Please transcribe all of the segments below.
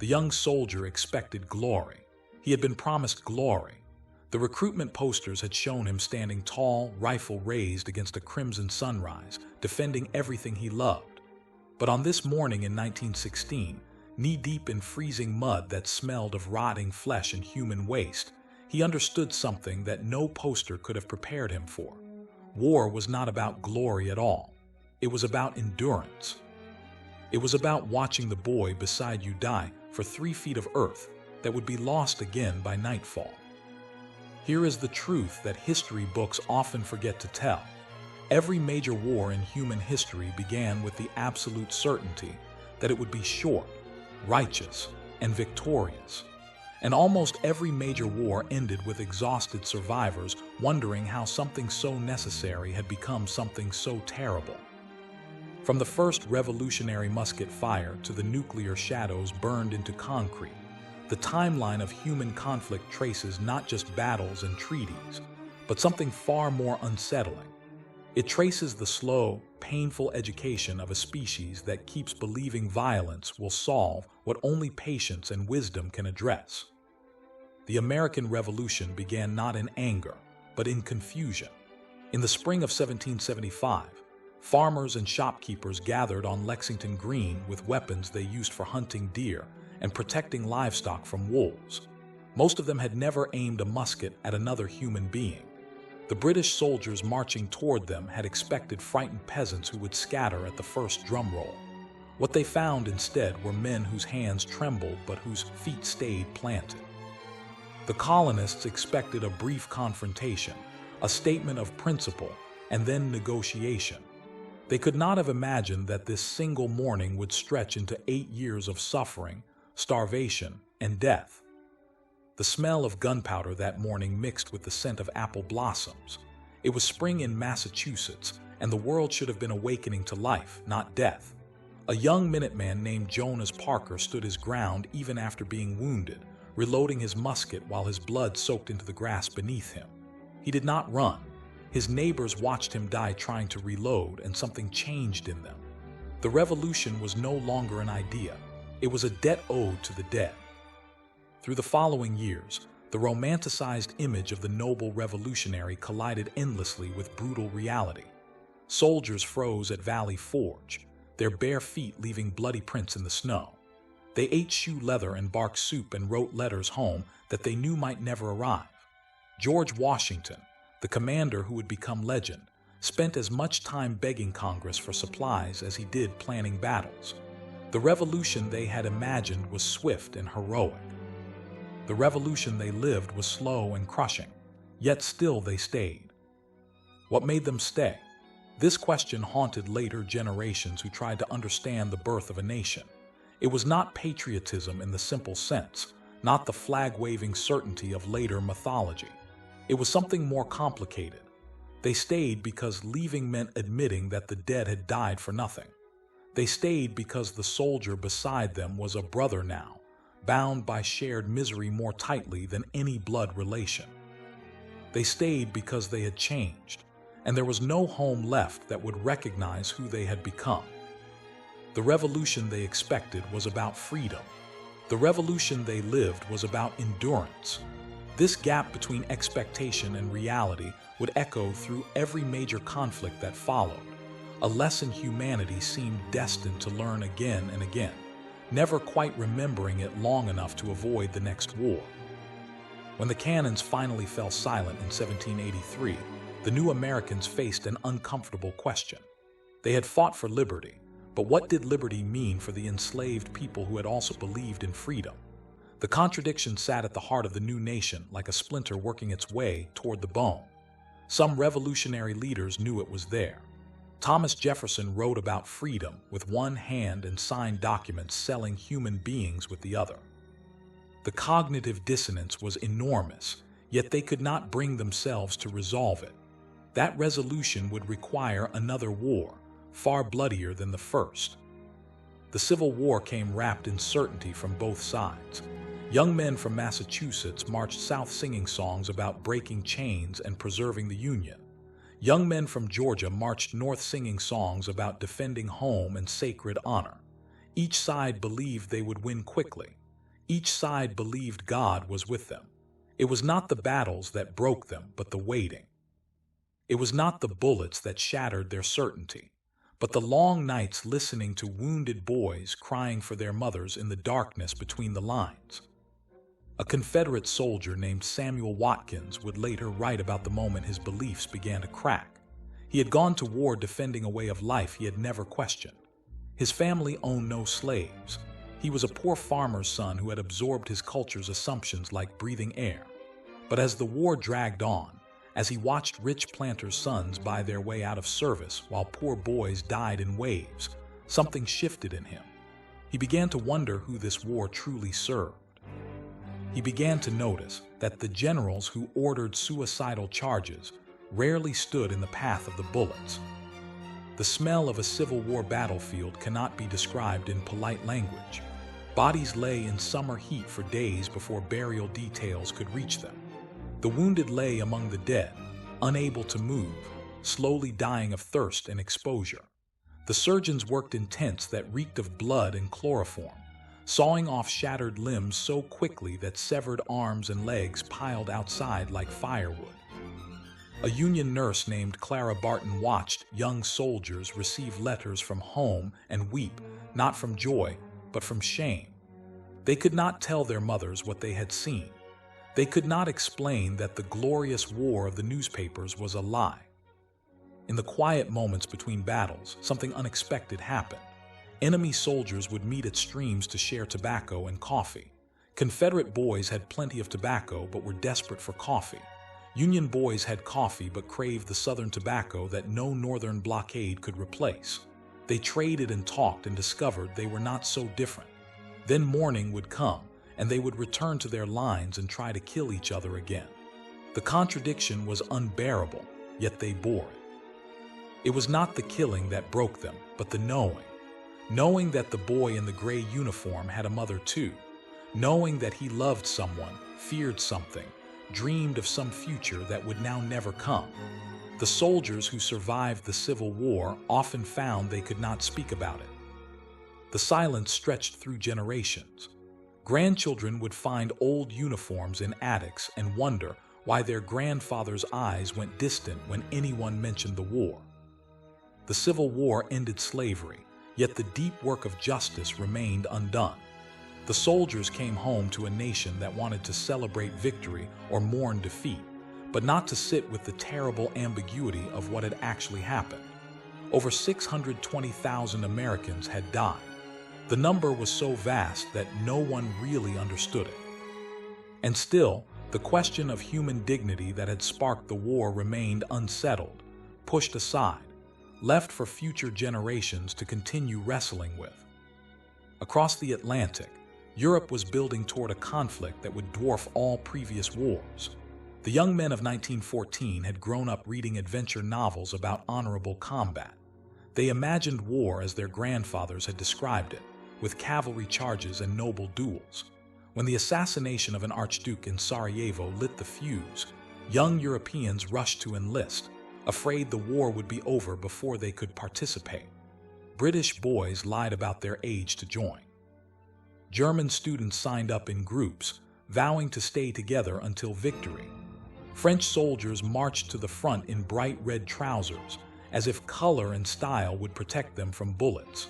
The young soldier expected glory. He had been promised glory. The recruitment posters had shown him standing tall, rifle raised against a crimson sunrise, defending everything he loved. But on this morning in 1916, knee-deep in freezing mud that smelled of rotting flesh and human waste, he understood something that no poster could have prepared him for. War was not about glory at all. It was about endurance. It was about watching the boy beside you die for 3 feet of earth that would be lost again by nightfall. Here is the truth that history books often forget to tell. Every major war in human history began with the absolute certainty that it would be short, righteous, and victorious. And almost every major war ended with exhausted survivors wondering how something so necessary had become something so terrible. From the first revolutionary musket fire to the nuclear shadows burned into concrete, the timeline of human conflict traces not just battles and treaties, but something far more unsettling. It traces the slow, painful education of a species that keeps believing violence will solve what only patience and wisdom can address. The American Revolution began not in anger, but in confusion. In the spring of 1775, farmers and shopkeepers gathered on Lexington Green with weapons they used for hunting deer and protecting livestock from wolves. Most of them had never aimed a musket at another human being. The British soldiers marching toward them had expected frightened peasants who would scatter at the first drum roll. What they found instead were men whose hands trembled but whose feet stayed planted. The colonists expected a brief confrontation, a statement of principle, and then negotiation. They could not have imagined that this single morning would stretch into 8 years of suffering, starvation, and death. The smell of gunpowder that morning mixed with the scent of apple blossoms. It was spring in Massachusetts, and the world should have been awakening to life, not death. A young Minuteman named Jonas Parker stood his ground even after being wounded, reloading his musket while his blood soaked into the grass beneath him. He did not run. His neighbors watched him die trying to reload, and something changed in them. The revolution was no longer an idea. It was a debt owed to the dead. Through the following years, the romanticized image of the noble revolutionary collided endlessly with brutal reality. Soldiers froze at Valley Forge, their bare feet leaving bloody prints in the snow. They ate shoe leather and bark soup and wrote letters home that they knew might never arrive. George Washington, the commander who would become legend, spent as much time begging Congress for supplies as he did planning battles. The revolution they had imagined was swift and heroic. The revolution they lived was slow and crushing, yet still they stayed. What made them stay? This question haunted later generations who tried to understand the birth of a nation. It was not patriotism in the simple sense, not the flag-waving certainty of later mythology. It was something more complicated. They stayed because leaving meant admitting that the dead had died for nothing. They stayed because the soldier beside them was a brother now, bound by shared misery more tightly than any blood relation. They stayed because they had changed, and there was no home left that would recognize who they had become. The revolution they expected was about freedom. The revolution they lived was about endurance. This gap between expectation and reality would echo through every major conflict that followed, a lesson humanity seemed destined to learn again and again, never quite remembering it long enough to avoid the next war. When the cannons finally fell silent in 1783, the new Americans faced an uncomfortable question. They had fought for liberty, but what did liberty mean for the enslaved people who had also believed in freedom? The contradiction sat at the heart of the new nation like a splinter working its way toward the bone. Some revolutionary leaders knew it was there. Thomas Jefferson wrote about freedom with one hand and signed documents selling human beings with the other. The cognitive dissonance was enormous, yet they could not bring themselves to resolve it. That resolution would require another war, far bloodier than the first. The Civil War came wrapped in certainty from both sides. Young men from Massachusetts marched south singing songs about breaking chains and preserving the Union. Young men from Georgia marched north singing songs about defending home and sacred honor. Each side believed they would win quickly. Each side believed God was with them. It was not the battles that broke them, but the waiting. It was not the bullets that shattered their certainty, but the long nights listening to wounded boys crying for their mothers in the darkness between the lines. A Confederate soldier named Samuel Watkins would later write about the moment his beliefs began to crack. He had gone to war defending a way of life he had never questioned. His family owned no slaves. He was a poor farmer's son who had absorbed his culture's assumptions like breathing air. But as the war dragged on, as he watched rich planters' sons buy their way out of service while poor boys died in waves, something shifted in him. He began to wonder who this war truly served. He began to notice that the generals who ordered suicidal charges rarely stood in the path of the bullets. The smell of a Civil War battlefield cannot be described in polite language. Bodies lay in summer heat for days before burial details could reach them. The wounded lay among the dead, unable to move, slowly dying of thirst and exposure. The surgeons worked in tents that reeked of blood and chloroform, sawing off shattered limbs so quickly that severed arms and legs piled outside like firewood. A Union nurse named Clara Barton watched young soldiers receive letters from home and weep, not from joy, but from shame. They could not tell their mothers what they had seen. They could not explain that the glorious war of the newspapers was a lie. In the quiet moments between battles, something unexpected happened. Enemy soldiers would meet at streams to share tobacco and coffee. Confederate boys had plenty of tobacco but were desperate for coffee. Union boys had coffee but craved the Southern tobacco that no Northern blockade could replace. They traded and talked and discovered they were not so different. Then morning would come, and they would return to their lines and try to kill each other again. The contradiction was unbearable, yet they bore it. It was not the killing that broke them, but the knowing. Knowing that the boy in the gray uniform had a mother too. Knowing that he loved someone, feared something, dreamed of some future that would now never come. The soldiers who survived the Civil War often found they could not speak about it. The silence stretched through generations. Grandchildren would find old uniforms in attics and wonder why their grandfather's eyes went distant when anyone mentioned the war. The Civil War ended slavery, yet the deep work of justice remained undone. The soldiers came home to a nation that wanted to celebrate victory or mourn defeat, but not to sit with the terrible ambiguity of what had actually happened. Over 620,000 Americans had died. The number was so vast that no one really understood it. And still, the question of human dignity that had sparked the war remained unsettled, pushed aside, left for future generations to continue wrestling with. Across the Atlantic, Europe was building toward a conflict that would dwarf all previous wars. The young men of 1914 had grown up reading adventure novels about honorable combat. They imagined war as their grandfathers had described it, with cavalry charges and noble duels. When the assassination of an archduke in Sarajevo lit the fuse, young Europeans rushed to enlist, afraid the war would be over before they could participate. British boys lied about their age to join. German students signed up in groups, vowing to stay together until victory. French soldiers marched to the front in bright red trousers, as if color and style would protect them from bullets.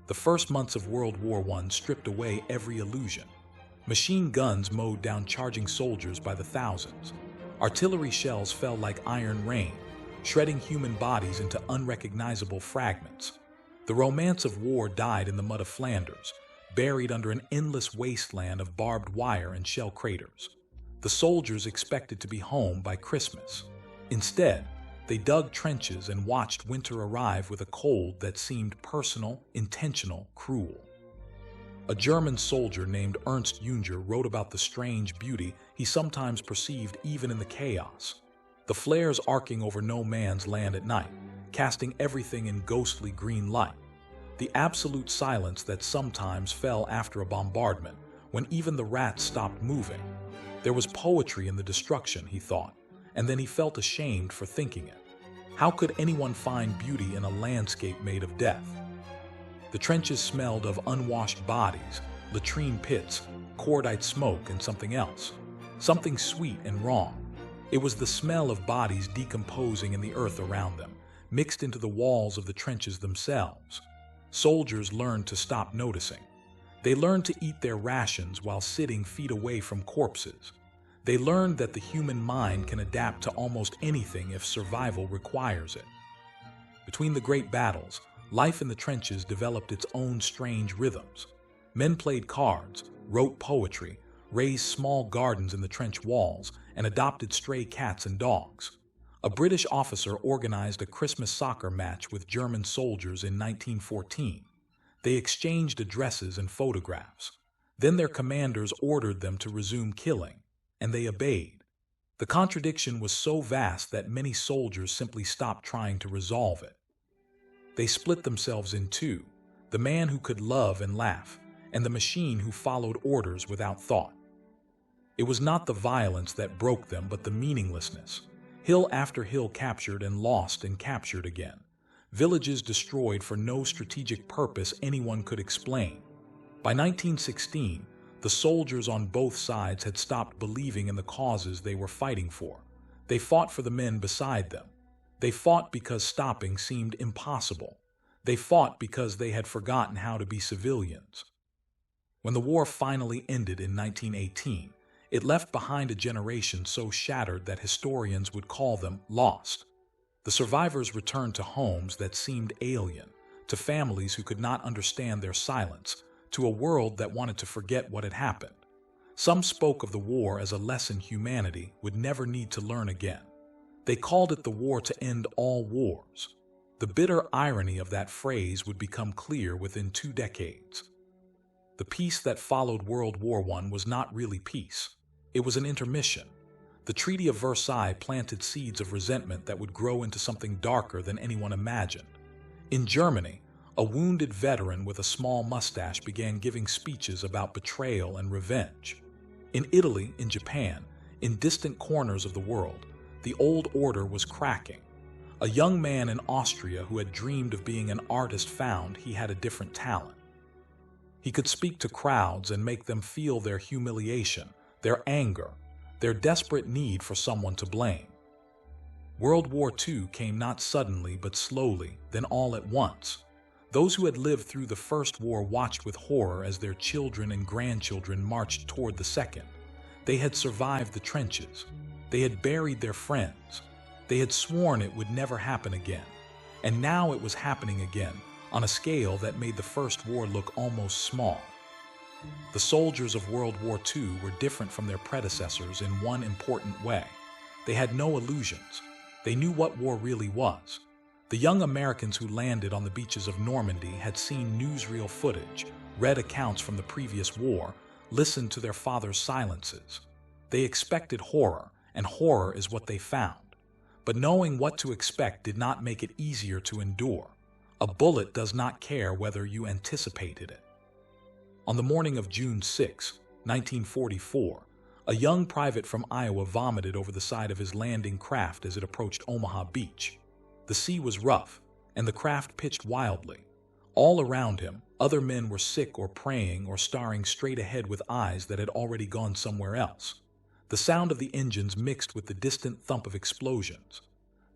The first months of World War I stripped away every illusion. Machine guns mowed down charging soldiers by the thousands. Artillery shells fell like iron rain, shredding human bodies into unrecognizable fragments. The romance of war died in the mud of Flanders, buried under an endless wasteland of barbed wire and shell craters. The soldiers expected to be home by Christmas. Instead, they dug trenches and watched winter arrive with a cold that seemed personal, intentional, cruel. A German soldier named Ernst Junger wrote about the strange beauty he sometimes perceived even in the chaos. The flares arcing over no man's land at night, casting everything in ghostly green light. The absolute silence that sometimes fell after a bombardment, when even the rats stopped moving. There was poetry in the destruction, he thought, and then he felt ashamed for thinking it. How could anyone find beauty in a landscape made of death? The trenches smelled of unwashed bodies, latrine pits, cordite smoke, and something else. Something sweet and wrong. It was the smell of bodies decomposing in the earth around them, mixed into the walls of the trenches themselves. Soldiers learned to stop noticing. They learned to eat their rations while sitting feet away from corpses. They learned that the human mind can adapt to almost anything if survival requires it. Between the great battles, life in the trenches developed its own strange rhythms. Men played cards, wrote poetry, raised small gardens in the trench walls, and adopted stray cats and dogs. A British officer organized a Christmas soccer match with German soldiers in 1914. They exchanged addresses and photographs. Then their commanders ordered them to resume killing, and they obeyed. The contradiction was so vast that many soldiers simply stopped trying to resolve it. They split themselves in two, the man who could love and laugh, and the machine who followed orders without thought. It was not the violence that broke them, but the meaninglessness. Hill after hill captured and lost and captured again. Villages destroyed for no strategic purpose anyone could explain. By 1916, the soldiers on both sides had stopped believing in the causes they were fighting for. They fought for the men beside them. They fought because stopping seemed impossible. They fought because they had forgotten how to be civilians. When the war finally ended in 1918, it left behind a generation so shattered that historians would call them lost. The survivors returned to homes that seemed alien, to families who could not understand their silence, to a world that wanted to forget what had happened. Some spoke of the war as a lesson humanity would never need to learn again. They called it the war to end all wars. The bitter irony of that phrase would become clear within 2 decades. The peace that followed World War I was not really peace. It was an intermission. The Treaty of Versailles planted seeds of resentment that would grow into something darker than anyone imagined. In Germany, a wounded veteran with a small mustache began giving speeches about betrayal and revenge. In Italy, in Japan, in distant corners of the world, the old order was cracking. A young man in Austria who had dreamed of being an artist found he had a different talent. He could speak to crowds and make them feel their humiliation, their anger, their desperate need for someone to blame. World War II came not suddenly but slowly, then all at once. Those who had lived through the First War watched with horror as their children and grandchildren marched toward the Second. They had survived the trenches. They had buried their friends. They had sworn it would never happen again. And now it was happening again, on a scale that made the First War look almost small. The soldiers of World War II were different from their predecessors in one important way. They had no illusions. They knew what war really was. The young Americans who landed on the beaches of Normandy had seen newsreel footage, read accounts from the previous war, listened to their fathers' silences. They expected horror, and horror is what they found. But knowing what to expect did not make it easier to endure. A bullet does not care whether you anticipated it. On the morning of June 6, 1944, a young private from Iowa vomited over the side of his landing craft as it approached Omaha Beach. The sea was rough, and the craft pitched wildly. All around him, other men were sick or praying or staring straight ahead with eyes that had already gone somewhere else. The sound of the engines mixed with the distant thump of explosions.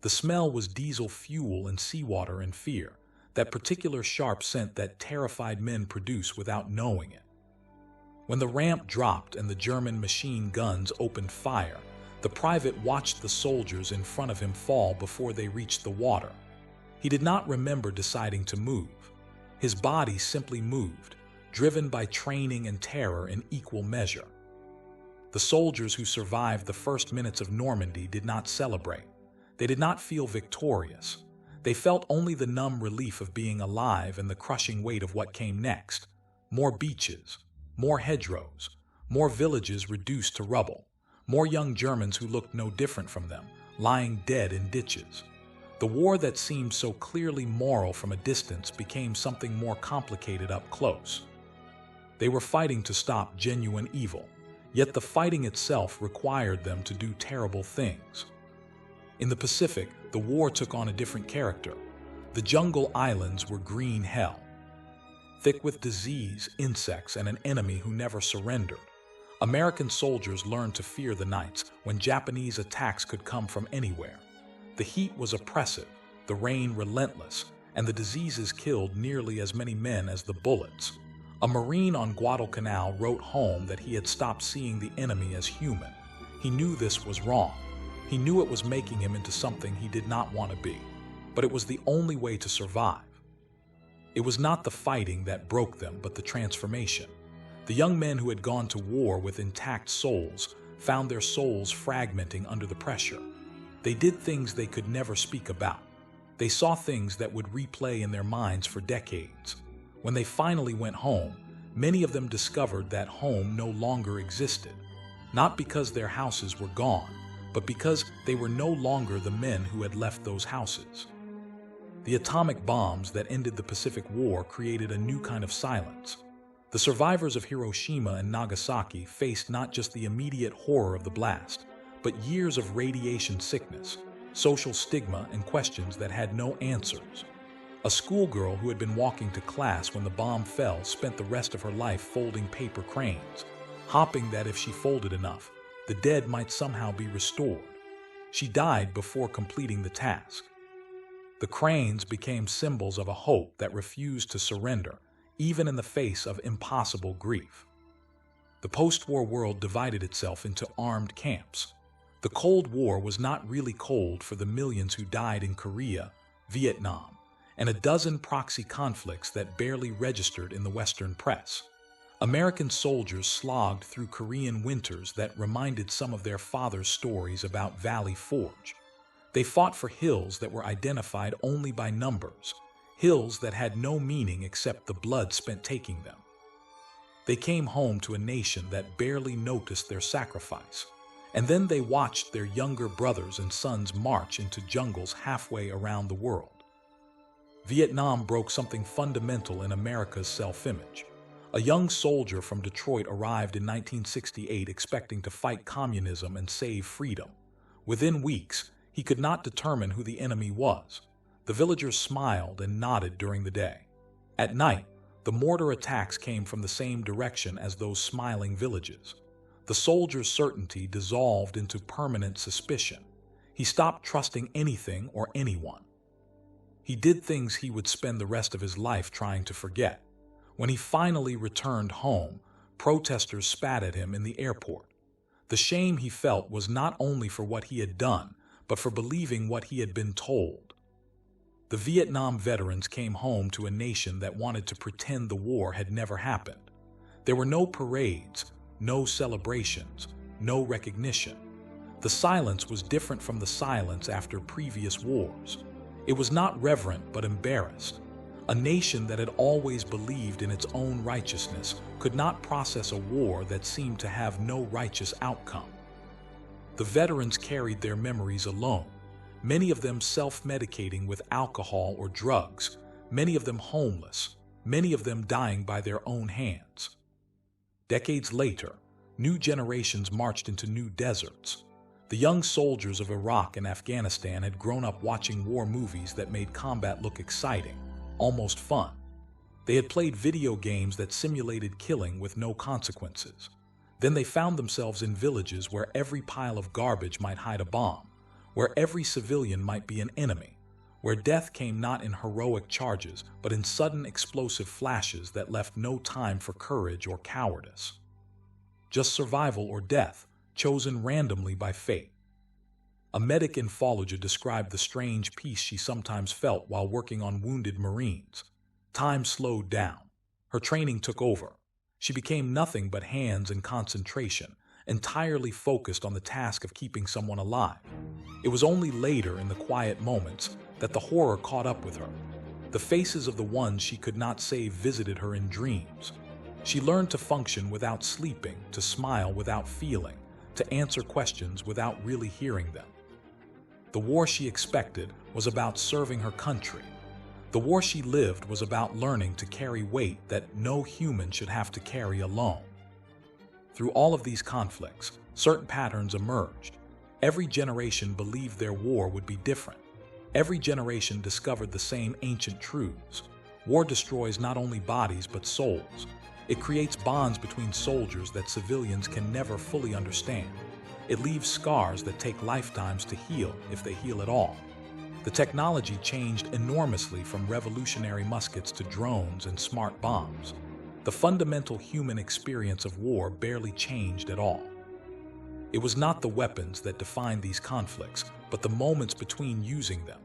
The smell was diesel fuel and seawater and fear, that particular sharp scent that terrified men produce without knowing it. When the ramp dropped and the German machine guns opened fire, the private watched the soldiers in front of him fall before they reached the water. He did not remember deciding to move. His body simply moved, driven by training and terror in equal measure. The soldiers who survived the first minutes of Normandy did not celebrate. They did not feel victorious. They felt only the numb relief of being alive and the crushing weight of what came next. More beaches, more hedgerows, more villages reduced to rubble, more young Germans who looked no different from them, lying dead in ditches. The war that seemed so clearly moral from a distance became something more complicated up close. They were fighting to stop genuine evil, yet the fighting itself required them to do terrible things. In the Pacific, the war took on a different character. The jungle islands were green hell. thick with disease, insects, and an enemy who never surrendered. American soldiers learned to fear the nights when Japanese attacks could come from anywhere. The heat was oppressive, the rain relentless, and the diseases killed nearly as many men as the bullets. A Marine on Guadalcanal wrote home that he had stopped seeing the enemy as human. He knew this was wrong. He knew it was making him into something he did not want to be. But it was the only way to survive. It was not the fighting that broke them, but the transformation. The young men who had gone to war with intact souls found their souls fragmenting under the pressure. They did things they could never speak about. They saw things that would replay in their minds for decades. When they finally went home, many of them discovered that home no longer existed. Not because their houses were gone, but because they were no longer the men who had left those houses. The atomic bombs that ended the Pacific War created a new kind of silence. The survivors of Hiroshima and Nagasaki faced not just the immediate horror of the blast, but years of radiation sickness, social stigma, and questions that had no answers. A schoolgirl who had been walking to class when the bomb fell spent the rest of her life folding paper cranes, hoping that if she folded enough, the dead might somehow be restored. She died before completing the task. The cranes became symbols of a hope that refused to surrender, even in the face of impossible grief. The post-war world divided itself into armed camps. The Cold War was not really cold for the millions who died in Korea, Vietnam, and a dozen proxy conflicts that barely registered in the Western press. American soldiers slogged through Korean winters that reminded some of their fathers' stories about Valley Forge. They fought for hills that were identified only by numbers, hills that had no meaning except the blood spent taking them. They came home to a nation that barely noticed their sacrifice, and then they watched their younger brothers and sons march into jungles halfway around the world. Vietnam broke something fundamental in America's self-image. A young soldier from Detroit arrived in 1968 expecting to fight communism and save freedom. Within weeks, he could not determine who the enemy was. The villagers smiled and nodded during the day. At night, the mortar attacks came from the same direction as those smiling villages. The soldier's certainty dissolved into permanent suspicion. He stopped trusting anything or anyone. He did things he would spend the rest of his life trying to forget. When he finally returned home, protesters spat at him in the airport. The shame he felt was not only for what he had done, but for believing what he had been told. The Vietnam veterans came home to a nation that wanted to pretend the war had never happened. There were no parades, no celebrations, no recognition. The silence was different from the silence after previous wars. It was not reverent but embarrassed. A nation that had always believed in its own righteousness could not process a war that seemed to have no righteous outcome. The veterans carried their memories alone, many of them self-medicating with alcohol or drugs, many of them homeless, many of them dying by their own hands. Decades later, new generations marched into new deserts. The young soldiers of Iraq and Afghanistan had grown up watching war movies that made combat look exciting, almost fun. They had played video games that simulated killing with no consequences. Then they found themselves in villages where every pile of garbage might hide a bomb, where every civilian might be an enemy, where death came not in heroic charges, but in sudden explosive flashes that left no time for courage or cowardice. Just survival or death, chosen randomly by fate. A medic in Fallujah described the strange peace she sometimes felt while working on wounded Marines. Time slowed down. Her training took over. She became nothing but hands and concentration, entirely focused on the task of keeping someone alive. It was only later, in the quiet moments, that the horror caught up with her. The faces of the ones she could not save visited her in dreams. She learned to function without sleeping, to smile without feeling, to answer questions without really hearing them. The war she expected was about serving her country. The war she lived was about learning to carry weight that no human should have to carry alone. Through all of these conflicts, certain patterns emerged. Every generation believed their war would be different. Every generation discovered the same ancient truths. War destroys not only bodies but souls. It creates bonds between soldiers that civilians can never fully understand. It leaves scars that take lifetimes to heal, if they heal at all. The technology changed enormously from revolutionary muskets to drones and smart bombs. The fundamental human experience of war barely changed at all. It was not the weapons that defined these conflicts, but the moments between using them.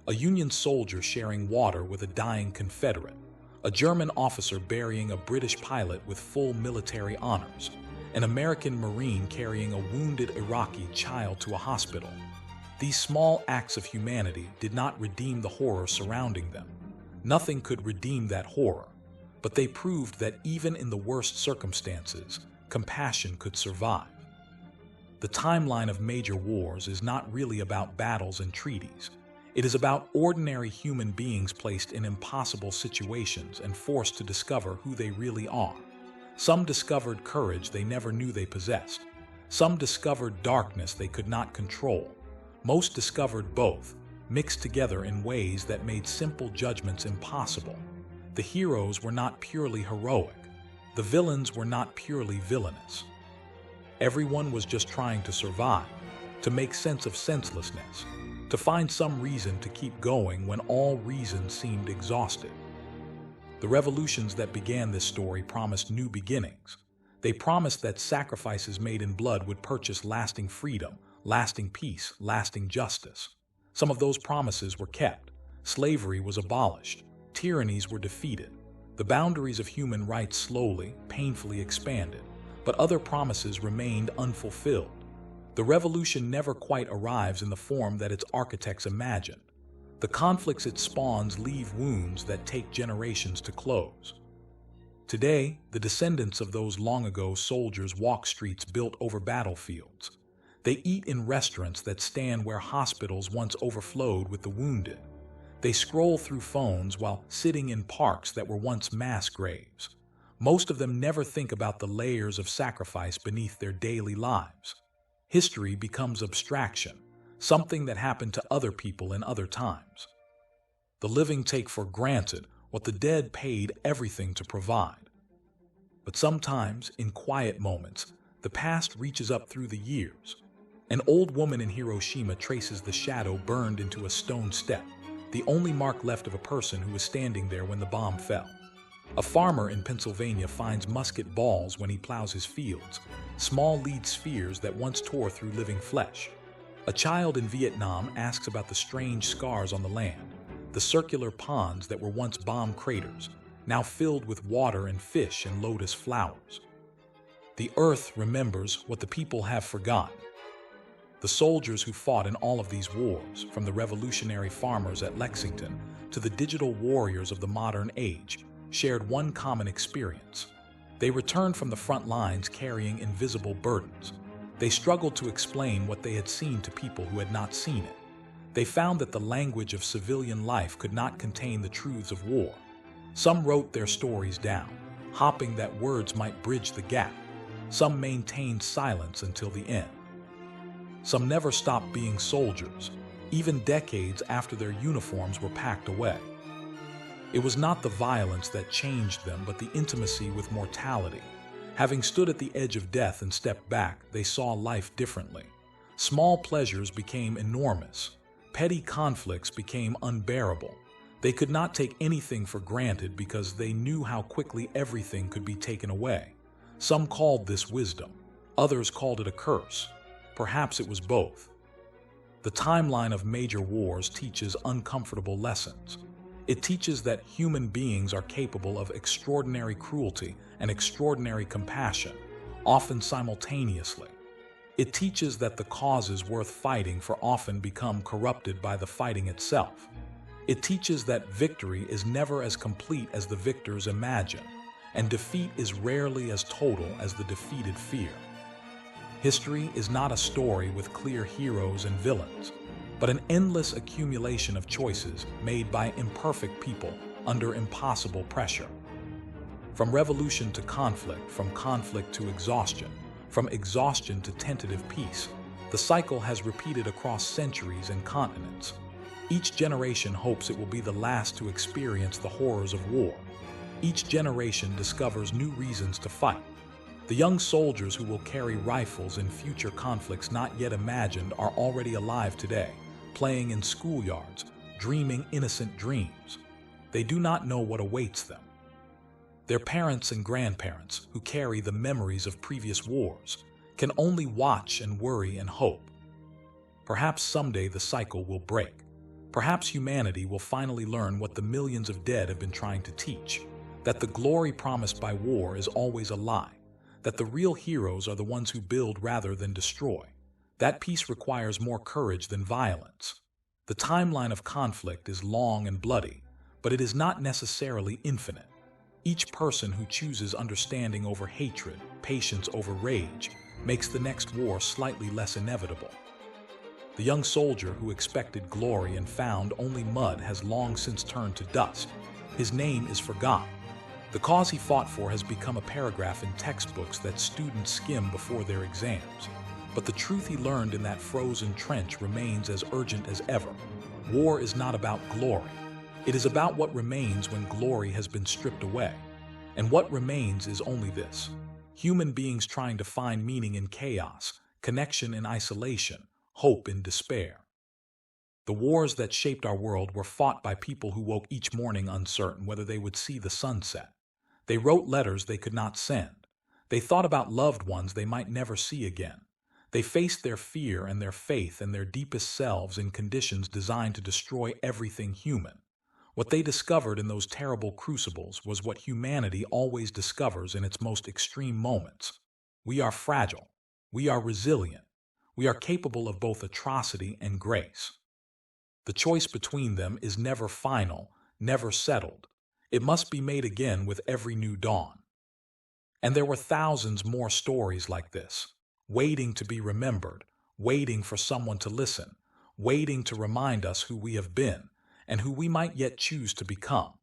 A Union soldier sharing water with a dying Confederate, a German officer burying a British pilot with full military honors, an American Marine carrying a wounded Iraqi child to a hospital. These small acts of humanity did not redeem the horror surrounding them. Nothing could redeem that horror, but they proved that even in the worst circumstances, compassion could survive. The timeline of major wars is not really about battles and treaties. It is about ordinary human beings placed in impossible situations and forced to discover who they really are. Some discovered courage they never knew they possessed. Some discovered darkness they could not control. Most discovered both, mixed together in ways that made simple judgments impossible. The heroes were not purely heroic. The villains were not purely villainous. Everyone was just trying to survive, to make sense of senselessness, to find some reason to keep going when all reason seemed exhausted. The revolutions that began this story promised new beginnings. They promised that sacrifices made in blood would purchase lasting freedom, lasting peace, lasting justice. Some of those promises were kept. Slavery was abolished. Tyrannies were defeated. The boundaries of human rights slowly, painfully expanded. But other promises remained unfulfilled. The revolution never quite arrives in the form that its architects imagined. The conflicts it spawns leave wounds that take generations to close. Today, the descendants of those long-ago soldiers walk streets built over battlefields. They eat in restaurants that stand where hospitals once overflowed with the wounded. They scroll through phones while sitting in parks that were once mass graves. Most of them never think about the layers of sacrifice beneath their daily lives. History becomes abstraction, something that happened to other people in other times. The living take for granted what the dead paid everything to provide. But sometimes, in quiet moments, the past reaches up through the years. An old woman in Hiroshima traces the shadow burned into a stone step, the only mark left of a person who was standing there when the bomb fell. A farmer in Pennsylvania finds musket balls when he plows his fields, small lead spheres that once tore through living flesh. A child in Vietnam asks about the strange scars on the land, the circular ponds that were once bomb craters, now filled with water and fish and lotus flowers. The earth remembers what the people have forgotten. The soldiers who fought in all of these wars, from the revolutionary farmers at Lexington to the digital warriors of the modern age, shared one common experience. They returned from the front lines carrying invisible burdens. They struggled to explain what they had seen to people who had not seen it. They found that the language of civilian life could not contain the truths of war. Some wrote their stories down, hoping that words might bridge the gap. Some maintained silence until the end. Some never stopped being soldiers, even decades after their uniforms were packed away. It was not the violence that changed them, but the intimacy with mortality. Having stood at the edge of death and stepped back, they saw life differently. Small pleasures became enormous. Petty conflicts became unbearable. They could not take anything for granted because they knew how quickly everything could be taken away. Some called this wisdom. Others called it a curse. Perhaps it was both. The timeline of major wars teaches uncomfortable lessons. It teaches that human beings are capable of extraordinary cruelty and extraordinary compassion, often simultaneously. It teaches that the causes worth fighting for often become corrupted by the fighting itself. It teaches that victory is never as complete as the victors imagine, and defeat is rarely as total as the defeated fear. History is not a story with clear heroes and villains, but an endless accumulation of choices made by imperfect people under impossible pressure. From revolution to conflict, from conflict to exhaustion, from exhaustion to tentative peace, the cycle has repeated across centuries and continents. Each generation hopes it will be the last to experience the horrors of war. Each generation discovers new reasons to fight. The young soldiers who will carry rifles in future conflicts not yet imagined are already alive today, playing in schoolyards, dreaming innocent dreams. They do not know what awaits them. Their parents and grandparents, who carry the memories of previous wars, can only watch and worry and hope. Perhaps someday the cycle will break. Perhaps humanity will finally learn what the millions of dead have been trying to teach, that the glory promised by war is always a lie, that the real heroes are the ones who build rather than destroy. That peace requires more courage than violence. The timeline of conflict is long and bloody, but it is not necessarily infinite. Each person who chooses understanding over hatred, patience over rage, makes the next war slightly less inevitable. The young soldier who expected glory and found only mud has long since turned to dust. His name is forgotten. The cause he fought for has become a paragraph in textbooks that students skim before their exams. But the truth he learned in that frozen trench remains as urgent as ever. War is not about glory. It is about what remains when glory has been stripped away. And what remains is only this: human beings trying to find meaning in chaos, connection in isolation, hope in despair. The wars that shaped our world were fought by people who woke each morning uncertain whether they would see the sunset. They wrote letters they could not send. They thought about loved ones they might never see again. They faced their fear and their faith and their deepest selves in conditions designed to destroy everything human. What they discovered in those terrible crucibles was what humanity always discovers in its most extreme moments. We are fragile. We are resilient. We are capable of both atrocity and grace. The choice between them is never final, never settled. It must be made again with every new dawn. And there were thousands more stories like this, waiting to be remembered, waiting for someone to listen, waiting to remind us who we have been and who we might yet choose to become.